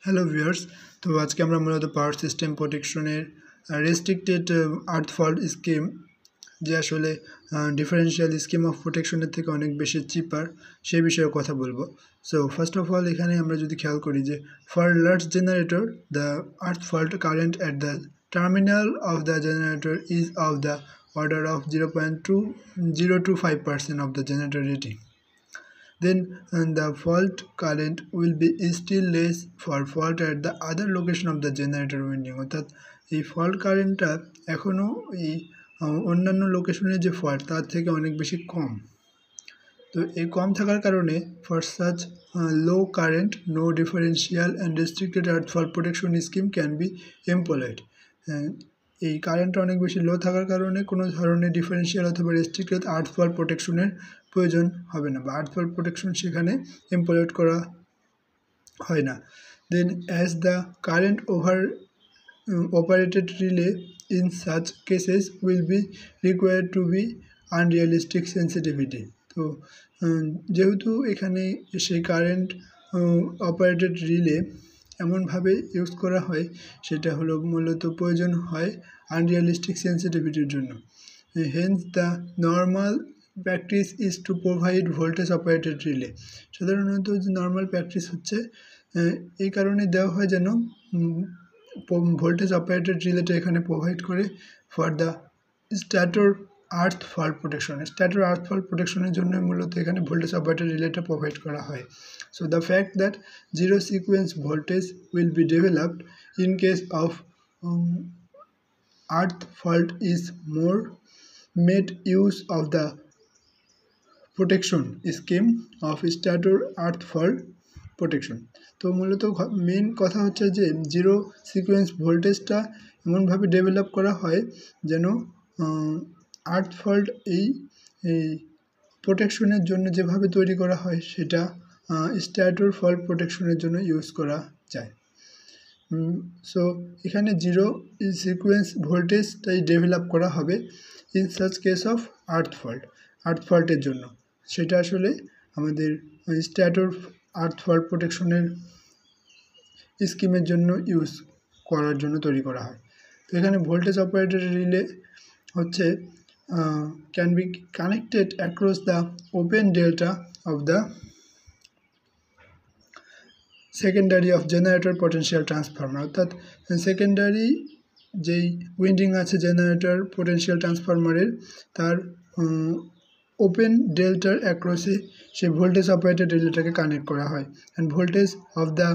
Hello viewers, তো আজকে আমরা মূলত power system প্রোটেকশনের restricted earth fault scheme যে আসলে ডিফারেন্সিয়াল স্কিম অফ প্রোটেকশনের থেকে অনেক বেশি চিপার সেই বিষয়ে কথা বলবো। সো ফার্স্ট অফ অল এখানে আমরা যদি খেয়াল করি যে for large generator the earth fault current at the terminal of the generator is of the order of 0.025% of the generator rating. Then the fault current will be still less for fault at the other location of the generator winding. অর্থাৎ এই fault কারেন্টটা এখনও এই অন্যান্য লোকেশনের যে fault তার থেকে অনেক বেশি কম। তো এই কম থাকার কারণে for such low current no differential and restricted earth fault protection scheme can be employed. এই কারেন্টটা অনেক বেশি লো থাকার কারণে কোনো ধরনের ডিফারেন্সিয়াল অথবা রেস্ট্রিক্টেড আর্থ ফল্ট প্রোটেকশনের প্রয়োজন হবে না বা আর্থ ফল্ট প্রোটেকশন সেখানে এমপ্লয়েড করা হয় না। Then as the current operated relay in such cases will be required to be unrealistic sensitivity. তো যেহেতু এখানে সেই কারেন্ট অপারেটেড রিলে এমনভাবে ইউজ করা হয় সেটা হলো মূলত প্রয়োজন হয় আনরিয়ালিস্টিক সেন্সিটিভিটির জন্য। Hence the normal practice is to provide voltage operated relay. সাধারণত যে নর্মাল প্র্যাকটিস হচ্ছে এই কারণে দেওয়া হয় যেন ভোল্টেজ অপারেটেড রিলেটা এখানে প্রোভাইড করে for the stator earth fault protection. Stator earth fault প্রোটেকশনের জন্য মূলত এখানে ভোল্টেজ অপারেটেড রিলেটা প্রোভাইড করা হয়। So the fact that zero sequence voltage will be developed in case of earth fault is more made use of the protection scheme of stator earth fault protection. তো মূলত main কথা হচ্ছে যে zero sequence ভোল্টেজটা এমনভাবে develop করা হয় যেন আর্থ ফল্ট এই প্রোটেকশনের জন্য যেভাবে তৈরি করা হয় সেটা স্ট্যাটর ফল্ট প্রোটেকশনের জন্য ইউজ করা যায়। সো এখানে জিরো সিকোয়েন্স ভোল্টেজটাই ডেভেলপ করা হবে in such case of earth ফল্টের জন্য। সেটা আসলে আমাদের স্ট্যাটর আর্থ ফল্ট প্রোটেকশনের স্কিমের জন্য ইউজ করার জন্য তৈরি করা হয়। তো এখানে ভোল্টেজ অপারেটেড রিলে হচ্ছে can be connected across the open delta of the secondary of generator potential transformer. অর্থাৎ সেকেন্ডারি যেই উইন্ডিং আছে জেনারেটর পটেনশিয়াল ট্রান্সফরমারের তার ওপেন ডেল্টার অ্যাক্রসে সেই ভোল্টেজ অপারেটেড রিলেটাকে কানেক্ট করা হয় অ্যান্ড ভোল্টেজ অফ দ্য